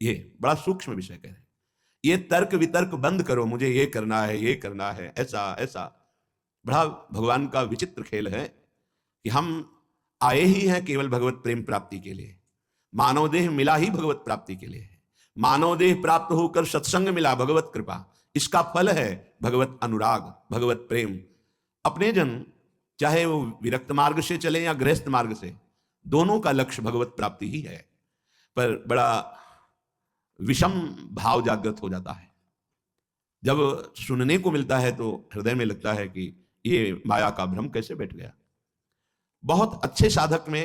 ये बड़ा सूक्ष्म विषय कह रहे हैं। ये तर्क वितर्क बंद करो, मुझे ये करना है, ये करना है, ऐसा ऐसा। बड़ा भगवान का विचित्र खेल है कि हम आए ही हैं केवल भगवत प्रेम प्राप्ति के लिए। मानव देह मिला ही भगवत प्राप्ति के लिए है। मानव देह प्राप्त होकर सत्संग मिला, भगवत कृपा। इसका फल है भगवत अनुराग, भगवत प्रेम। अपने जन चाहे वो विरक्त मार्ग से चले या गृहस्थ मार्ग से, दोनों का लक्ष्य भगवत प्राप्ति ही है। पर बड़ा विषम भाव जागृत हो जाता है। जब सुनने को मिलता है तो हृदय में लगता है कि ये माया का भ्रम कैसे बैठ गया। बहुत अच्छे साधक में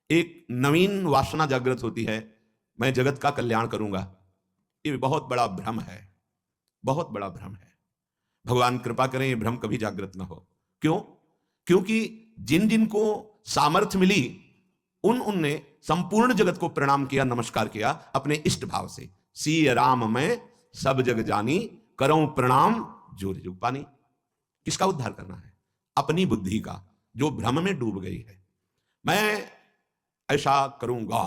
एक नवीन वासना जागृत होती है, मैं जगत का कल्याण करूंगा। ये बहुत बड़ा भ्रम है, बहुत बड़ा भ्रम है। भगवान कृपा करें ये भ्रम कभी जागृत ना हो। क्यों? क्योंकि जिन जिनको सामर्थ्य मिली उनने संपूर्ण जगत को प्रणाम किया, नमस्कार किया अपने इष्ट भाव से। सी राम मैं सब जग जानी, करऊं प्रणाम जोर जुग पानी। किसका उद्धार करना है? अपनी बुद्धि का, जो भ्रम में डूब गई है। मैं ऐसा करूंगा,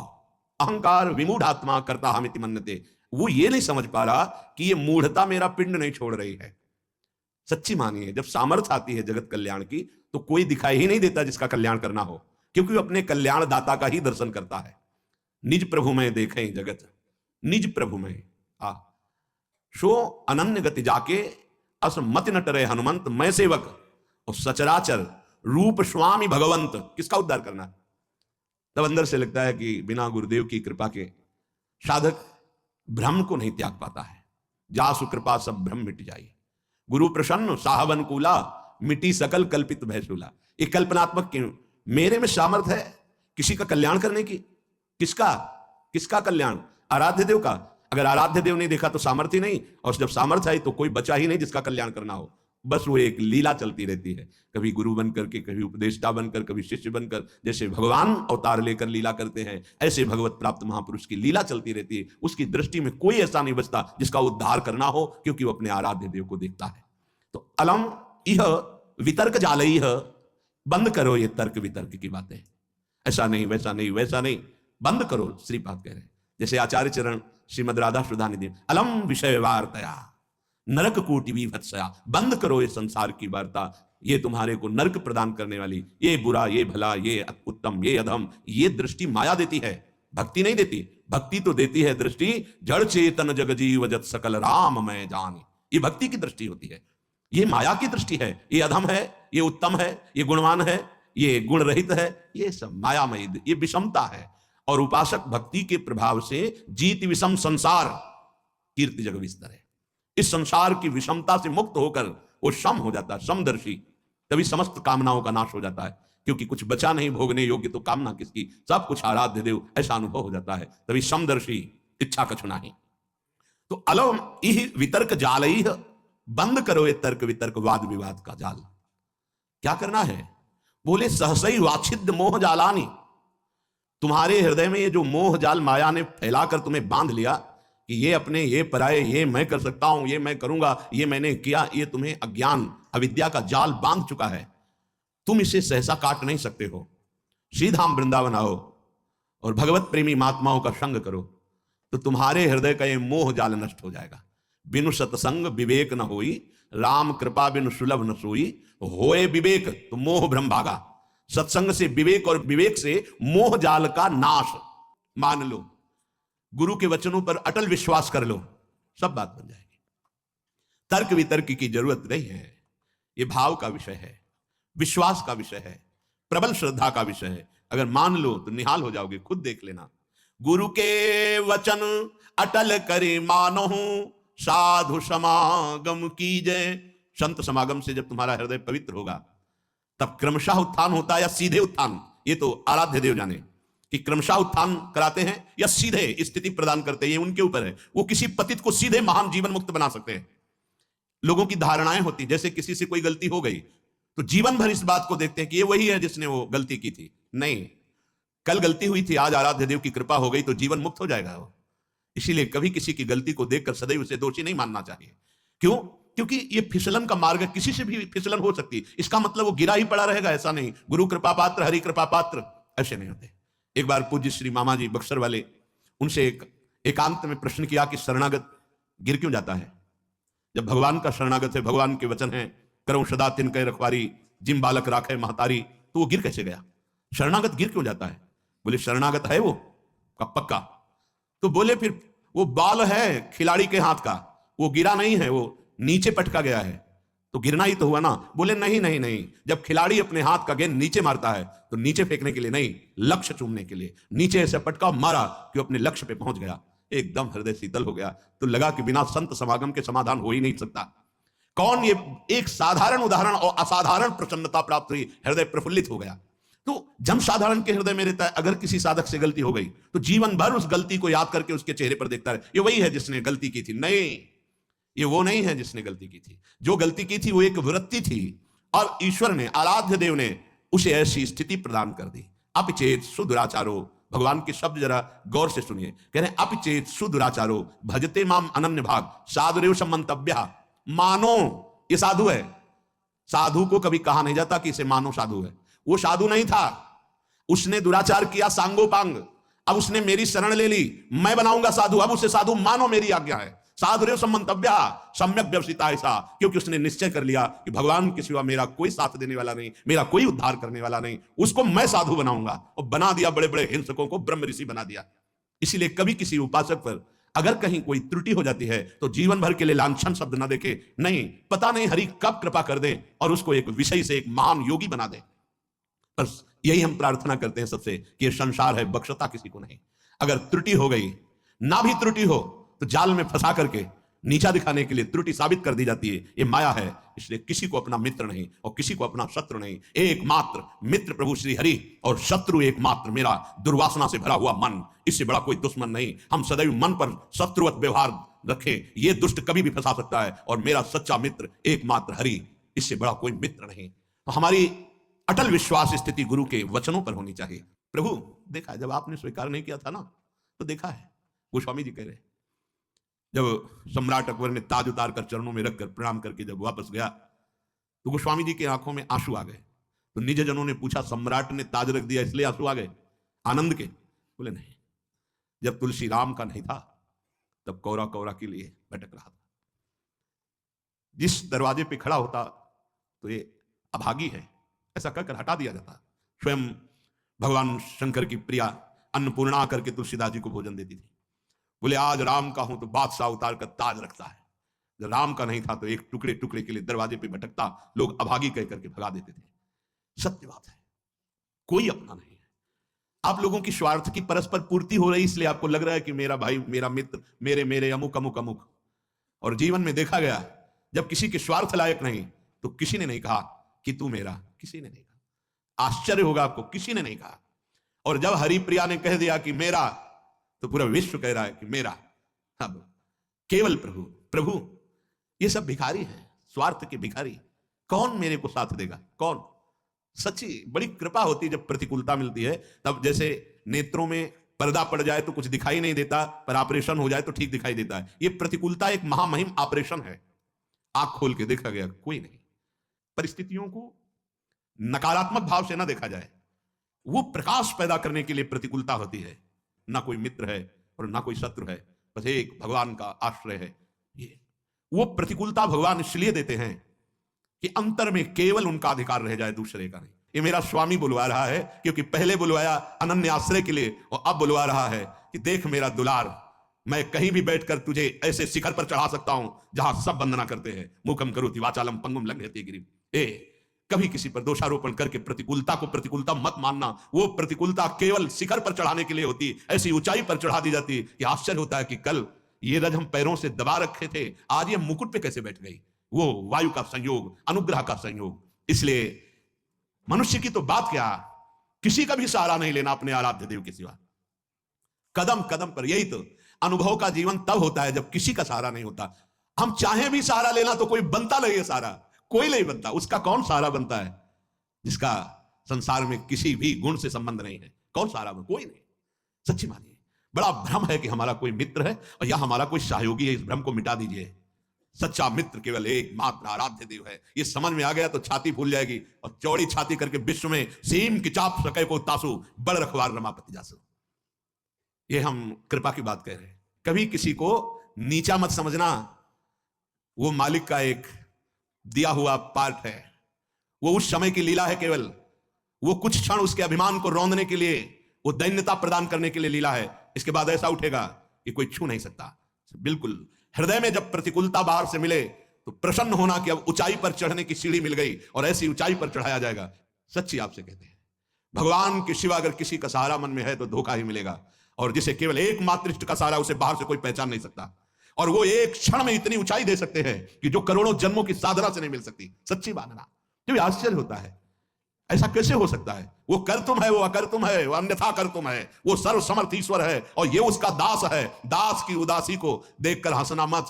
अहंकार विमूढ़ात्मा करता हमिति मन्यते। वो ये नहीं समझ पा रहा कि ये मूढ़ता मेरा पिंड नहीं छोड़ रही है। सच्ची मानिए, जब सामर्थ्य आती है जगत कल्याण की तो कोई दिखाई ही नहीं देता जिसका कल्याण करना हो, क्योंकि वो अपने कल्याण दाता का ही दर्शन करता है। निज प्रभु में देखें जगत, निज प्रभु में आ शो अनन्य गति जाके, अस मत न टरे हनुमंत, मैं सेवक और सचराचर रूप स्वामी भगवंत। किसका उद्धार करना है? तब अंदर से लगता है कि बिना गुरुदेव की कृपा के साधक भ्रम को नहीं त्याग पाता है। जासु कृपा सब भ्रम मिट जाई, गुरु प्रसन्न साहब अनुकूला, मिटी सकल कल्पित भयसूला। ये कल्पनात्मक क्यों? मेरे में सामर्थ्य है किसी का कल्याण करने की। किसका? किसका कल्याण? आराध्य देव का। अगर आराध्य देव नहीं देखा तो सामर्थ्य नहीं, और जब सामर्थ्य आई तो कोई बचा ही नहीं जिसका कल्याण करना हो। बस वो एक लीला चलती रहती है, कभी गुरु बनकर के, कभी उपदेष्टा बनकर, कभी शिष्य बनकर। जैसे भगवान अवतार लेकर लीला करते हैं, ऐसे भगवत प्राप्त महापुरुष की लीला चलती रहती है। उसकी दृष्टि में कोई ऐसा नहीं बचता जिसका उद्धार करना हो, क्योंकि वो अपने आराध्य देव को देखता है। तो अलम यह वितर्क जालई है, बंद करो ये तर्क वितर्क की बातें। ऐसा नहीं, वैसा नहीं, वैसा नहीं, बंद करो। श्रीपाद कह रहे हैं, जैसे आचार्य चरण श्रीमद राधा सुधा निधि, अलम विषय वार्तया नरक कोटि विभत्सया। बंद करो ये संसार की वार्ता, ये तुम्हारे को नरक प्रदान करने वाली, ये बुरा, ये भला, ये उत्तम, ये अधम, ये दृष्टि माया देती है, भक्ति नहीं देती। भक्ति तो देती है दृष्टि जड़ चेतन जग जीव जत सकल राम मैं जानी। ये भक्ति की दृष्टि होती है, ये माया की दृष्टि है। ये अधम है, ये उत्तम है, ये गुणवान है, ये गुण रहित है, ये सब मायामयी, ये विषमता है। और उपासक भक्ति के प्रभाव से जीत विषम संसार कीर्ति जग विस्तर है। इस संसार की विषमता से मुक्त होकर वो सम हो जाता है, समदर्शी। तभी समस्त कामनाओं का नाश हो जाता है, क्योंकि कुछ बचा नहीं भोगने योग्य तो कामना किसकी, सब कुछ आराध्य देव, ऐसा अनुभव हो जाता है। तभी समदर्शी, इच्छा कछु नहीं। तो अलम इह वितर्क जालई, बंद करो ये तर्क वितर्क वाद विवाद का जाल। क्या करना है? बोले सहसई वाछिद मोह जालानी। तुम्हारे हृदय में ये जो मोह जाल माया ने फैलाकर तुम्हें बांध लिया कि ये अपने, ये पराये, ये मैं कर सकता हूं, ये मैं करूंगा, ये मैंने किया, ये तुम्हें अज्ञान अविद्या का जाल बांध चुका है। तुम इसे सहसा काट नहीं सकते हो। श्रीधाम वृंदावन आओ और भगवत प्रेमी महात्माओं का संग करो, तो तुम्हारे हृदय का ये मोह जाल नष्ट हो जाएगा। बिनु सत्संग विवेक न होई, राम कृपा बिनु सुलभ न सोई। होए विवेक तो मोह भ्रम भागा। सत्संग से विवेक और विवेक से मोह जाल का नाश। मान लो, गुरु के वचनों पर अटल विश्वास कर लो, सब बात बन जाएगी। तर्क वितर्क की जरूरत नहीं है। यह भाव का विषय है, विश्वास का विषय है, प्रबल श्रद्धा का विषय है। अगर मान लो तो निहाल हो जाओगे, खुद देख लेना। गुरु के वचन अटल करे मानो, साधु समागम कीजय। संत समागम से जब तुम्हारा हृदय पवित्र होगा तब क्रमशः उत्थान होता है या सीधे उत्थान, ये तो आराध्य देव जाने कि क्रमशः उत्थान कराते हैं या सीधे स्थिति प्रदान करते हैं, ये उनके ऊपर है। वो किसी पतित को सीधे महान जीवन मुक्त बना सकते हैं। लोगों की धारणाएं होती, जैसे किसी से कोई गलती हो गई तो जीवन भर इस बात को देखते हैं कि ये वही है जिसने वो गलती की थी। नहीं, कल गलती हुई थी, आज आराध्य देव की कृपा हो गई तो जीवन मुक्त हो जाएगा वो। इसीलिए कभी किसी की गलती को देखकर सदैव उसे दोषी नहीं मानना चाहिए। क्यों? क्योंकि ये फिसलन का मार्ग है, किसी से भी फिसलन हो सकती है। इसका मतलब वो गिरा ही पड़ा रहेगा, ऐसा नहीं। गुरु कृपा पात्र, हरि कृपा पात्र, ऐसे नहीं होते। एक बार पूज्य श्री मामा जी बक्सर वाले, उनसे एक एकांत में प्रश्न किया कि शरणागत गिर क्यों जाता है? जब भगवान का शरणागत है, भगवान के वचन है, करो सदा तिनके रखवारी, जिम बालक राखे महतारी, तो वो गिर कैसे गया? शरणागत गिर क्यों जाता है? बोले शरणागत है वो का पक्का। तो बोले फिर वो बाल है खिलाड़ी के हाथ का, वो गिरा नहीं है, वो नीचे पटका गया है, तो गिरना ही तो हुआ ना। बोले नहीं नहीं नहीं, जब खिलाड़ी अपने हाथ का गेंद नीचे मारता है तो नीचे फेंकने के लिए नहीं, लक्ष्य चूमने के लिए नीचे ऐसे पटका, मारा कि अपने लक्ष्य पे पहुंच गया। एकदम हृदय शीतल हो गया। तो लगा कि बिना संत समागम के समाधान हो ही नहीं सकता। कौन ये एक साधारण उदाहरण और असाधारण प्रसन्नता प्राप्त हुई, हृदय प्रफुल्लित हो गया। तो जन साधारण के हृदय में रहता है, अगर किसी साधक से गलती हो गई तो जीवन भर उस गलती को याद करके उसके चेहरे पर देखता है, ये वही है जिसने गलती की थी। नहीं, ये वो नहीं है जिसने गलती की थी। जो गलती की थी वो एक वृत्ति थी, और ईश्वर ने, आराध्य देव ने उसे ऐसी स्थिति प्रदान कर दी। अपिचेत सुदुराचारो, भगवान के शब्द जरा गौर से सुनिए, कह रहे हैं अपिचेत सुदुराचारो भजते माम अनन्य भाग साधुरेव सम्मंतव्य। मानो ये साधु है। साधु को कभी कहा नहीं जाता कि इसे मानो साधु है। वो साधु नहीं था, उसने दुराचार किया सांगोपांग। अब उसने मेरी शरण ले ली, मैं बनाऊंगा साधु, अब उसे साधु मानो, मेरी आज्ञा है। साधुरेव सम्मंतव्य सम्यक व्यवसिता, ऐसा क्योंकि उसने निश्चय कर लिया कि भगवान के सिवा मेरा कोई साथ देने वाला नहीं, मेरा कोई उद्धार करने वाला नहीं, उसको मैं साधु बनाऊंगा। और बना दिया, बड़े बड़े हिंसकों को ब्रह्म ऋषि बना दिया। इसीलिए कभी किसी उपासक पर अगर कहीं कोई त्रुटि हो जाती है तो जीवन भर के लिए लांछन शब्द ना देखे। नहीं, पता नहीं हरि कब कृपा कर दे और उसको एक विषय से एक महान योगी बना दे। बस यही हम प्रार्थना करते हैं सबसे कि ये संसार है, बख्शता किसी को नहीं। अगर त्रुटि हो गई, ना भी त्रुटि हो तो जाल में फंसा करके नीचा दिखाने के लिए त्रुटि साबित कर दी जाती है। ये माया है। इसलिए किसी को अपना मित्र नहीं और किसी को अपना शत्रु नहीं। एकमात्र मित्र प्रभु श्री हरि और शत्रु एकमात्र मेरा दुर्वासना से भरा हुआ मन। इससे बड़ा कोई दुश्मन नहीं। हम सदैव मन पर शत्रुवत व्यवहार रखें, ये दुष्ट कभी भी फंसा सकता है। और मेरा सच्चा मित्र एकमात्र हरि, इससे बड़ा कोई मित्र नहीं। तो हमारी अटल विश्वास स्थिति गुरु के वचनों पर होनी चाहिए। प्रभु देखा, जब आपने स्वीकार नहीं किया था ना, तो देखा है। गोस्वामी जी कह रहे, जब सम्राट अकबर ने ताज उतार कर चरणों में रखकर प्रणाम करके जब वापस गया तो गोस्वामी जी की आंखों में आंसू आ गए। तो निज जनों ने पूछा, सम्राट ने ताज रख दिया इसलिए आंसू आ गए आनंद के? बोले नहीं, जब तुलसी राम का नहीं था तब कौरा कौरा के लिए भटक रहा था। जिस दरवाजे पे खड़ा होता तो ये अभागी है ऐसा कहकर हटा दिया जाता। स्वयं भगवान शंकर की प्रिया अन्नपूर्णा करके तुलसीदास जी को भोजन देती थी। बोले आज राम का हूं तो बादशाह उतार कर ताज रखता है। जब राम का नहीं था तो एक टुकड़े टुकड़े के लिए दरवाजे पे भटकता, लोग अभागी कह करके भगा देते थे। सत्य बात है, कोई अपना नहीं है। आप लोगों की स्वार्थ की परस्पर पूर्ति हो रही, इसलिए आपको लग रहा है कि मेरा भाई, मेरा मित्र, मेरे मेरे अमुक अमुक अमुक। और जीवन में देखा गया, जब किसी के स्वार्थ लायक नहीं तो किसी ने नहीं कहा कि तू मेरा, किसी ने नहीं कहा। आश्चर्य होगा आपको, किसी ने नहीं कहा। और जब हरिप्रिया ने कह दिया कि मेरा, तो पूरा विश्व कह रहा है कि मेरा। अब केवल प्रभु प्रभु, ये सब भिखारी हैं, स्वार्थ के भिखारी। कौन मेरे को साथ देगा? कौन? सच्ची बड़ी कृपा होती है जब प्रतिकूलता मिलती है। तब जैसे नेत्रों में पर्दा पड़ जाए तो कुछ दिखाई नहीं देता, पर ऑपरेशन हो जाए तो ठीक दिखाई देता है। ये प्रतिकूलता एक महामहिम ऑपरेशन है। आंख खोल के देखा गया, कोई नहीं। परिस्थितियों को नकारात्मक भाव से ना देखा जाए। वो प्रकाश पैदा करने के लिए प्रतिकूलता होती है। ना कोई मित्र है और ना कोई शत्रु है, बस एक भगवान का आश्रय है। ये वो प्रतिकूलता भगवान इसलिए देते हैं कि अंतर में केवल उनका अधिकार रह जाए, दूसरे का नहीं। ये मेरा स्वामी बुलवा रहा है, क्योंकि पहले बुलवाया अनन्य आश्रय के लिए और अब बुलवा रहा है कि देख मेरा दुलार, मैं कहीं भी बैठकर तुझे ऐसे शिखर पर चढ़ा सकता हूं जहां सब वंदना करते हैं। मुखम करोति वाचालम पंगुम लंघयते गिरिम। कभी किसी पर दोषारोपण करके प्रतिकूलता को प्रतिकूलता मत मानना। वो प्रतिकूलता केवल शिखर पर चढ़ाने के लिए होती है, ऐसी ऊंचाई पर चढ़ा दी जाती है कि आश्चर्य होता है कि कल ये रज हम पैरों से दबा रखे थे, आज ये मुकुट पे कैसे बैठ गई। वो वायु का संयोग, अनुग्रह का संयोग। इसलिए मनुष्य की तो बात क्या, किसी का भी सहारा नहीं लेना अपने आराध्य देव के सिवा। कदम कदम पर यही तो अनुभव का जीवन तब होता है जब किसी का सहारा नहीं होता। हम चाहे भी सहारा लेना तो कोई बनता नहीं है सहारा, कोई नहीं बनता। उसका कौन सहारा बनता है जिसका संसार में किसी भी गुण से संबंध नहीं है? कौन सहारा बनता? कोई नहीं। सच्ची मानिए, बड़ा भ्रम है कि हमारा कोई मित्र है और या हमारा कोई सहयोगी है। इस भ्रम को मिटा दीजिए। सच्चा मित्र केवल एक मात्र आराध्य देव है। ये समझ में आ गया तो छाती फूल जाएगी और चौड़ी छाती करके विश्व में सीम की चाप सके को तासु बड़ रखवार रमापति जासु। ये हम कृपा की बात कह रहे हैं। कभी किसी को नीचा मत समझना, वो मालिक का एक दिया हुआ पार्ट है, वो उस समय की लीला है केवल, वो कुछ क्षण उसके अभिमान को रौंदने के लिए, वो दैन्यता प्रदान करने के लिए लीला है। इसके बाद ऐसा उठेगा कि कोई छू नहीं सकता। बिल्कुल हृदय में जब प्रतिकूलता बाहर से मिले तो प्रसन्न होना कि अब ऊंचाई पर चढ़ने की सीढ़ी मिल गई और ऐसी ऊंचाई पर चढ़ाया जाएगा। सच्ची आपसे कहते हैं, भगवान के सिवा अगर किसी का सहारा मन में है तो धोखा ही मिलेगा, और जिसे केवल एकमात्र इष्ट का सहारा, उसे बाहर से कोई पहचान नहीं सकता, और वो एक क्षण में इतनी ऊंचाई दे सकते हैं कि जो करोड़ों जन्मों की साधना से नहीं मिल सकती। सच्ची मानना तो आश्चर्य होता है, ऐसा कैसे हो सकता है? वो कर तुम है, वो अकर तुम है, वो अन्यथा कर तुम है, वो सर्व समर्थ ईश्वर है और ये उसका दास है। दास की उदासी को देखकर हंसना मत,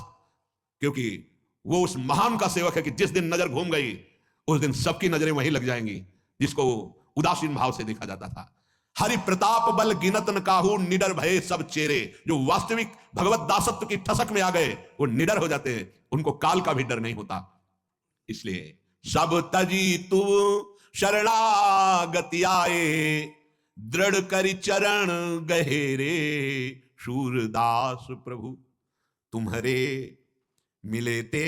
क्योंकि वो उस महान का सेवक है कि जिस दिन नजर घूम गई उस दिन सबकी नजरें वहीं लग जाएंगी, जिसको उदासीन भाव से देखा जाता था। हरि प्रताप बल गिनत न काहू, निडर भये सब चेरे। जो वास्तविक भगवत दासत्व की ठसक में आ गए वो निडर हो जाते हैं, उनको काल का भी डर नहीं होता। इसलिए सब तजी तू शरणागति आए, दृढ़ करि चरण गहेरे। शूरदास प्रभु तुम्हारे मिले ते,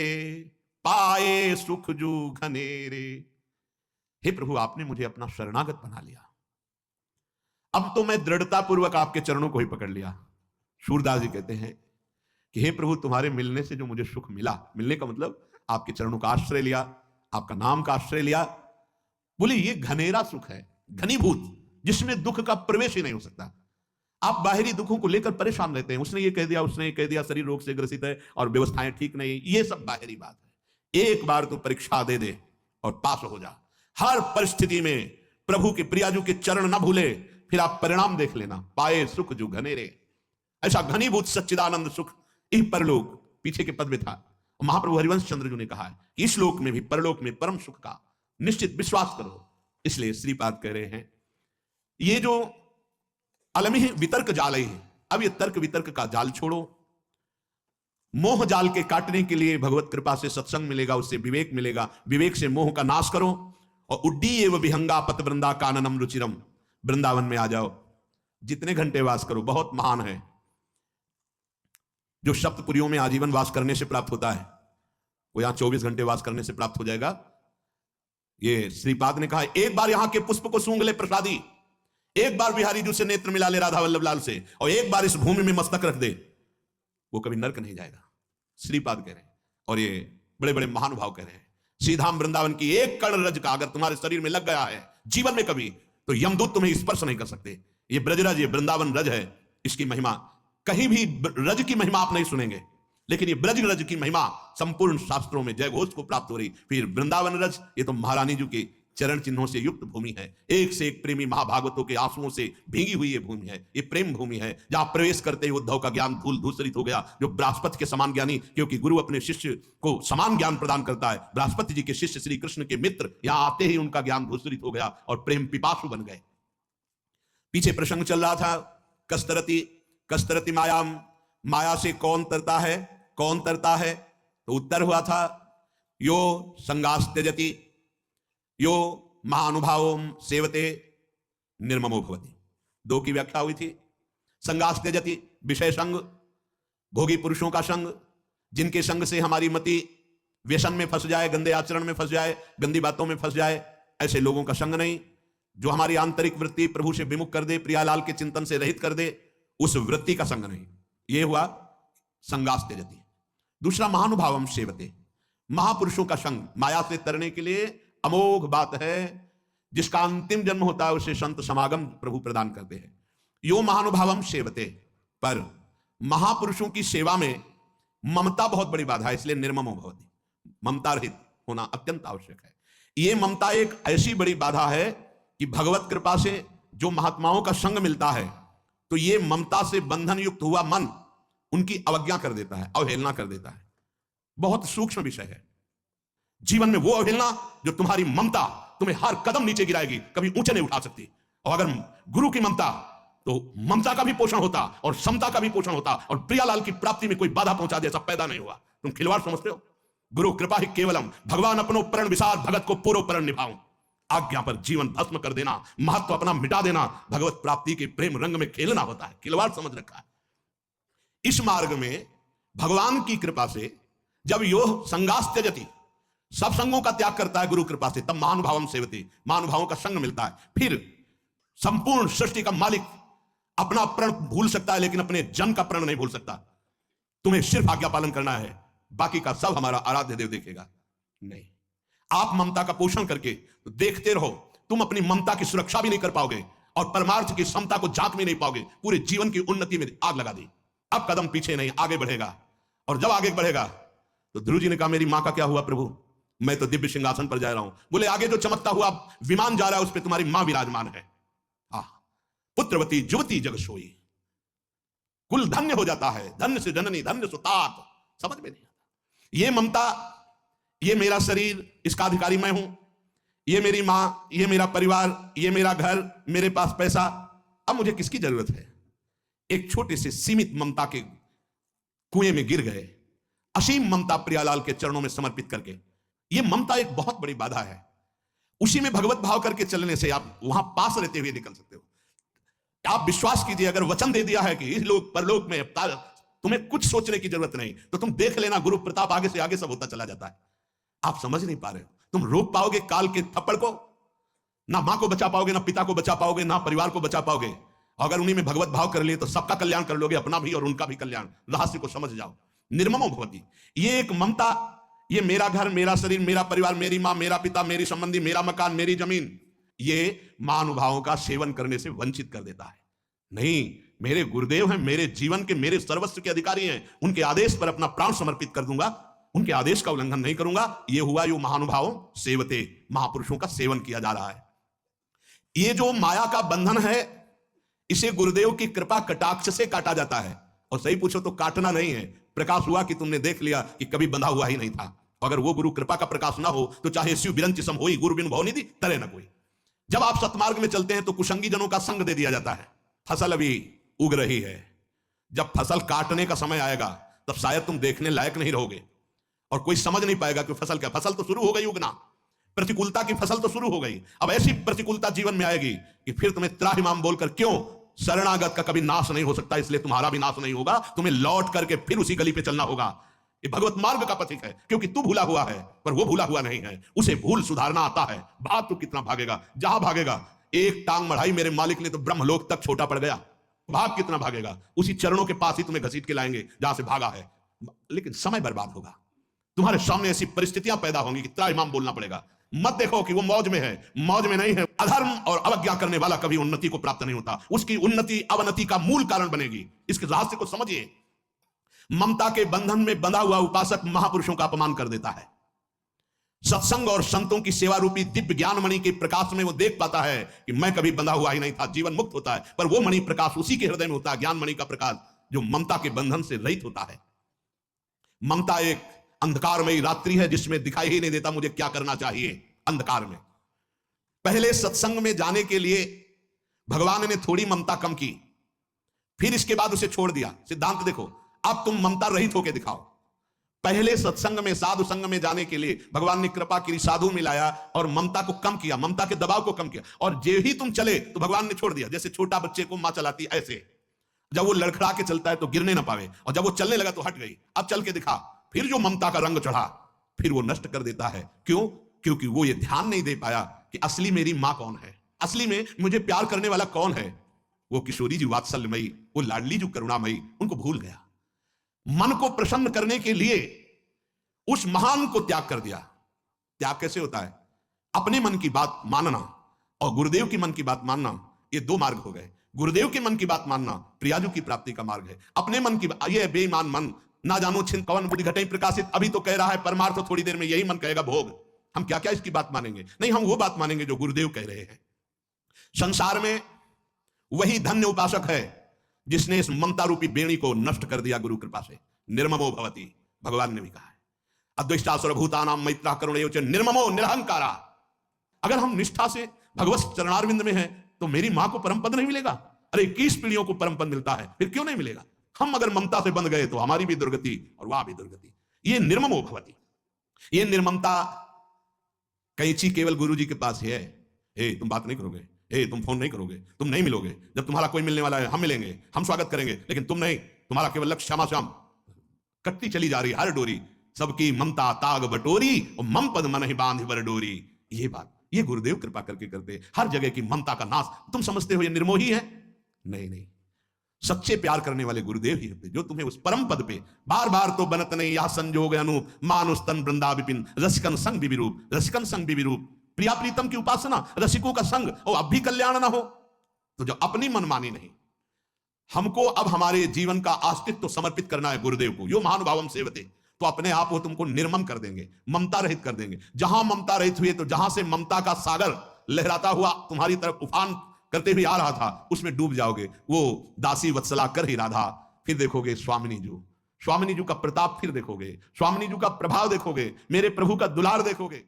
पाए सुख जो घनेरे। हे प्रभु, आपने मुझे अपना शरणागत बना लिया, अब तो मैं दृढ़ता पूर्वक आपके चरणों को ही पकड़ लिया। सूरदास जी कहते हैं कि हे प्रभु, तुम्हारे मिलने से जो मुझे सुख मिला, मिलने का मतलब आपके चरणों का आश्रय लिया, आपका नाम का आश्रय लिया, बोले ये घनेरा सुख है, घनीभूत, जिसमें दुख का प्रवेश ही नहीं हो सकता। आप बाहरी दुखों को लेकर परेशान रहते हैं, उसने ये कह दिया, उसने ये कह दिया, शरीर रोग से ग्रसित है और व्यवस्थाएं ठीक नहीं, ये सब बाहरी बात है। एक बार तो परीक्षा दे दे और पास हो जा। हर परिस्थिति में प्रभु के प्रियाजू के चरण ना भूले, फिर आप परिणाम देख लेना। पाए सुख जो घनेरे, ऐसा घनीभूत सच्चिदानंद सुख इह परलोक, पीछे के पद में था। महाप्रभु हरिवंश चंद्र जी ने कहा है कि इस लोक में भी परलोक में परम सुख का निश्चित विश्वास करो। इसलिए श्रीपाद कह रहे हैं, ये जो अलमी वितर्क जाल है, अब ये तर्क वितर्क का जाल छोड़ो, मोह जाल के काटने के लिए भगवत कृपा से सत्संग मिलेगा, उससे विवेक मिलेगा, विवेक से मोह का नाश करो और उड्डी एवं विहंगा पत वृंदा काननम रुचिरम, वृंदावन में आ जाओ, जितने घंटे वास करो। बहुत महान है जो सप्तपुरियों में आजीवन वास करने से प्राप्त होता है, वो यहां 24 घंटे वास करने से प्राप्त हो जाएगा। ये श्रीपाद ने कहा, एक बार यहां के पुष्प को सूंघ ले प्रसादी, एक बार बिहारी जी से नेत्र मिला ले राधा वल्लभ लाल से, और एक बार इस भूमि में मस्तक रख दे, वो कभी नरक नहीं जाएगा। श्रीपाद कह रहे हैं, और ये बड़े बड़े महानुभाव कह रहे हैं, श्रीधाम वृंदावन की एक कण रज का अगर तुम्हारे शरीर में लग गया है जीवन में कभी, तो यमदूत तुम्हें स्पर्श नहीं कर सकते। ये ब्रजरज, ये वृंदावन रज है, इसकी महिमा कहीं भी रज की महिमा आप नहीं सुनेंगे, लेकिन ये ब्रज रज की महिमा संपूर्ण शास्त्रों में जय घोष को प्राप्त हो रही। फिर वृंदावन रज, ये तो महारानी जी के चरण चिन्हों से युक्त भूमि है, एक से एक प्रेमी महाभागवतों के आंसुओं से भीगी हुई ये भूमि है, ये प्रेम भूमि है, जहां प्रवेश करते ही उद्धव का ज्ञान धूल धूसरित हो गया। जो बृहस्पति के समान ज्ञानी, क्योंकि गुरु अपने शिष्य को समान ज्ञान प्रदान करता है, बृहस्पति जी के शिष्य श्री कृष्ण के मित्र यहां आते ही उनका ज्ञान धूसरित हो गया और प्रेम पिपासु बन गए। पीछे प्रसंग चल रहा था, कस्तरती कस्तरती मायाम, माया से कौन तरता है, कौन तरता है? तो उत्तर हुआ था, यो संगास त्यजति, यो महानुभावों सेवते निर्ममो भवति। दो की व्याख्या हुई थी। संगास त्यजति, विषय संग, भोगी पुरुषों का संग, जिनके संग से हमारी मति व्यसन में फंस जाए, गंदे आचरण में फंस जाए, गंदी बातों में फंस जाए, ऐसे लोगों का संग नहीं। जो हमारी आंतरिक वृत्ति प्रभु से विमुख कर दे, प्रियालाल के चिंतन से रहित कर दे, उस वृत्ति का संग नहीं। ये हुआ संगास त्यजति। दूसरा महानुभावम सेवते, महापुरुषों का संग माया से तरने के लिए अमोघ बात है। जिसका अंतिम जन्म होता है उसे संत समागम प्रभु प्रदान करते हैं। यो महानुभावम सेवते, पर महापुरुषों की सेवा में ममता बहुत बड़ी बाधा है, इसलिए निर्ममो भवति, ममता रहित होना अत्यंत आवश्यक है। यह ममता एक ऐसी बड़ी बाधा है कि भगवत कृपा से जो महात्माओं का संग मिलता है तो ये ममता से बंधन युक्त हुआ मन उनकी अवज्ञा कर देता है, अवहेलना कर देता है। बहुत सूक्ष्म विषय है। जीवन में वो अवहेलना जो तुम्हारी ममता तुम्हें हर कदम नीचे गिराएगी, कभी ऊंचे नहीं उठा सकती। और अगर गुरु की ममता, तो ममता का भी पोषण होता और समता का भी पोषण होता, और प्रियालाल की प्राप्ति में कोई बाधा पहुंचा दे ऐसा पैदा नहीं हुआ। तुम खिलवाड़ समझते हो? गुरु कृपा ही केवलम, भगवान अपनो प्रण विसार, भगत को पूर्व प्रण निभाऊं। आज्ञा पर जीवन भस्म कर देना, महत्व अपना मिटा देना, भगवत प्राप्ति के प्रेम रंग में खेलना होता है। खिलवाड़ समझ रखा है। इस मार्ग में भगवान की कृपा से जब यो संगास त्यजति, सब संगों का त्याग करता है गुरु कृपा से, तब महानुभावम सेवते, महानुभावों का संग मिलता है। फिर संपूर्ण सृष्टि का मालिक अपना प्रण भूल सकता है, लेकिन अपने जन का प्रण नहीं भूल सकता। तुम्हें सिर्फ आज्ञा पालन करना है, बाकी का सब हमारा आराध्य देव देखेगा। नहीं, आप ममता का पोषण करके तो देखते रहो, तुम अपनी ममता की सुरक्षा भी नहीं कर पाओगे और परमार्थ की समता को जांच भी नहीं पाओगे। पूरे जीवन की उन्नति में आग लगा दी। अब कदम पीछे नहीं, आगे बढ़ेगा। और जब आगे बढ़ेगा तो ध्रुव जी ने कहा, मेरी मां का क्या हुआ प्रभु? मैं तो दिव्य सिंहासन पर जा रहा हूं। बोले, आगे जो चमकता हुआ विमान जा रहा है उस पर तुम्हारी मां विराजमान है। पुत्रवती जुवती जग सोई, कुल धन्य हो जाता है। धन्य से जननी, धन्य सुतात, समझ में नहीं आता। ये ममता, ये मेरा शरीर, इसका अधिकारी मैं हूं, ये मेरी मां, ये मेरा परिवार, ये मेरा घर, मेरे पास पैसा, अब मुझे किसकी जरूरत है? एक छोटे से सीमित ममता के कुएं में गिर गए, असीम ममता प्रियालाल के चरणों में समर्पित करके। ये ममता एक बहुत बड़ी बाधा है। उसी में भगवत भाव करके चलने से आप वहां पास रहते हुए निकल सकते हो। आप विश्वास कीजिए, अगर वचन दे दिया है कि इस लोक परलोक में तुम्हें कुछ सोचने की जरूरत नहीं, तो तुम देख लेना गुरु प्रताप आगे से आगे सब होता चला जाता है। आप समझ नहीं पा रहे हो। तुम रोक पाओगे काल के थप्पड़ को? ना मां को बचा पाओगे, ना पिता को बचा पाओगे, ना परिवार को बचा पाओगे। अगर उन्हीं में भगवत भाव कर लिए तो सबका कल्याण कर लोगे, अपना भी और उनका भी कल्याण। रहस्य को समझ जाओ। निर्ममो भवति, ये एक ममता, ये मेरा घर, मेरा शरीर, मेरा परिवार, मेरी मां, मेरा पिता, मेरी संबंधी, मेरा मकान, मेरी जमीन, ये महानुभावों का सेवन करने से वंचित कर देता है। नहीं, मेरे गुरुदेव हैं, मेरे जीवन के, मेरे सर्वस्व के अधिकारी हैं, उनके आदेश पर अपना प्राण समर्पित कर दूंगा, उनके आदेश का उल्लंघन नहीं करूंगा। ये हुआ यो महानुभावों सेवते, महापुरुषों का सेवन किया जा रहा है। ये जो माया का बंधन है, इसे गुरुदेव की कृपा कटाक्ष से काटा जाता है। और सही पूछो तो काटना नहीं है, प्रकाश हुआ कि तुमने देख लिया कि कभी बंधा हुआ ही नहीं था। अगर वो गुरु कृपा का प्रकाश ना हो तो चाहे शिव बिरंच सम होई, गुरु बिन भवनिधि तरे न कोई। जब आप सतमार्ग में चलते हैं तो कुसंगी जनों का संग दे दिया जाता है। फसल अभी उग रही है, जब फसल काटने का समय आएगा तब शायद तुम देखने लायक नहीं रहोगे और कोई समझ नहीं पाएगा कि फसल क्या। फसल तो शुरू हो गई उगना, प्रतिकूलता की फसल तो शुरू हो गई। अब ऐसी प्रतिकूलता जीवन में आएगी कि फिर तुम्हें त्राहिमाम बोलकर, क्यों, शरणागत का कभी नाश नहीं हो सकता, इसलिए तुम्हारा भी नाश नहीं होगा। तुम्हें लौट करके फिर उसी गली पे चलना होगा। ये भगवत मार्ग का पथिक है, क्योंकि तू भूला हुआ है पर वो भूला हुआ नहीं है। उसे भूल सुधारना आता है। भाग तो कितना भागेगा? जहां भागेगा, एक टांग बढ़ाई मेरे मालिक ने तो ब्रह्मलोक तक छोटा पड़ गया। भाग कितना भागेगा? उसी चरणों के पास ही तुम्हें घसीट के लाएंगे जहां से भागा है, लेकिन समय बर्बाद होगा। तुम्हारे सामने ऐसी परिस्थितियां पैदा होंगी कि त्राहिमाम बोलना पड़ेगा। मत देखो कि वो मौज में है, मौज में नहीं है। अधर्म और अवज्ञा करने वाला कभी उन्नति को प्राप्त नहीं होता। उसकी उन्नति अवनति का मूल कारण बनेगी। इसके रहस्य को समझिए। ममता के बंधन में बंधा हुआ उपासक महापुरुषों का अपमान कर देता है। सत्संग और संतों की सेवा रूपी दिव्य ज्ञान मणि के प्रकाश में वो देख पाता है कि मैं कभी बंधा हुआ ही नहीं था, जीवन मुक्त होता है। पर वो मणि प्रकाश उसी के हृदय में होता है, ज्ञान मणि का प्रकाश, जो ममता के बंधन से रहित होता है। ममता एक अंधकारमयी रात्रि है जिसमें दिखाई ही नहीं देता मुझे क्या करना चाहिए। अंधकार में पहले सत्संग में जाने के लिए भगवान ने थोड़ी ममता कम की, फिर इसके बाद उसे छोड़ दिया। सिद्धांत देखो, अब तुम ममता रहित होकर दिखाओ। पहले सत्संग में, साधु संग में जाने के लिए भगवान ने कृपा की, साधु मिलाया और ममता को कम किया, ममता के दबाव को कम किया। और जे ही तुम चले तो भगवान ने छोड़ दिया। जैसे छोटा बच्चे को मां चलाती, ऐसे जब वो लड़खड़ा के चलता है तो गिरने ना पावे, और जब वो चलने लगा तो हट गई। अब चल के दिखा। फिर जो ममता का रंग चढ़ा फिर वो नष्ट कर देता है। क्यों? क्योंकि वो ये ध्यान नहीं दे पाया कि असली मेरी मां कौन है, असली में मुझे प्यार करने वाला कौन है। वो किशोरी जी वात्सल्यमयी, वो लाडली जो करुणामयी, उनको भूल गया। मन को प्रसन्न करने के लिए उस महान को त्याग कर दिया। त्याग कैसे होता है? अपने मन की बात मानना और गुरुदेव की मन की बात मानना, ये दो मार्ग हो गए। गुरुदेव के मन की बात मानना प्रियाजू की प्राप्ति का मार्ग है। अपने मन की, ये बेईमान मन, ना जानो छिन कवन बुद्धि घटे प्रकाशित, अभी तो कह रहा है परमार्थ, थोड़ी देर में यही मन कहेगा भोग। हम क्या क्या इसकी बात मानेंगे? नहीं, हम वो बात मानेंगे जो गुरुदेव कह रहे हैं। संसार में वही धन्य उपासक है जिसने इस ममता रूपी बेड़ी को नष्ट कर दिया गुरु कृपा से। निर्ममो भवति, भगवान ने भी कहा है, अद्वेष्टा सर्वभूतानां मैत्रा करुणयोच निर्ममो निरहंकारा। अगर हम निष्ठा से भगवत चरणारविंद में हैं तो मेरी मां को परम पद नहीं मिलेगा? अरे 21 पीढ़ियों को परम पद मिलता है, फिर क्यों नहीं मिलेगा? हम अगर ममता से बंध गए तो हमारी भी दुर्गति और वह भी दुर्गति। ये निर्ममो भवति। ये निर्ममता कैंची केवल गुरु जी के पास है। हे तुम बात नहीं करोगे, हे तुम फोन नहीं करोगे, तुम नहीं मिलोगे, जब तुम्हारा कोई मिलने वाला है हम मिलेंगे, हम स्वागत करेंगे, लेकिन तुम नहीं। तुम्हारा केवल लक्ष्य श्यामा श्याम, कटती चली जा रही हर डोरी, सबकी ममता ताग बटोरी और मम पद मन ही बांध वर डोरी। ये बात ये गुरुदेव कृपा करके करते, हर जगह की ममता का नाश। तुम समझते हो ये निर्मोही है? नहीं नहीं, सच्चे प्यार करने वाले गुरुदेव ही होते, जो तुम्हें उस परम पद पे बार बार तो बनत नहीं या संजोग अनूप मानुष तन वृंदा विपिन रसिकन संग विरूप, रसिकन संग विरूप। प्रिया प्रीतम की उपासना, रसिकों का संग, और अब भी कल्याण ना हो तो जो अपनी मनमानी नहीं। हमको अब हमारे जीवन का अस्तित्व समर्पित करना है गुरुदेव को। यो महानुभावम सेवते, तो अपने आप वो तुमको निर्मम कर देंगे, ममता रहित कर देंगे। जहां ममता रहित हुए, तो जहां से ममता का सागर लहराता हुआ तुम्हारी तरफ उफान करते हुए आ रहा था, उसमें डूब जाओगे। वो दासी वत्सला कर ही राधा, फिर देखोगे स्वामिनी जी का प्रताप, फिर देखोगे स्वामिनी जी का प्रभाव, देखोगे मेरे प्रभु का दुलार देखोगे।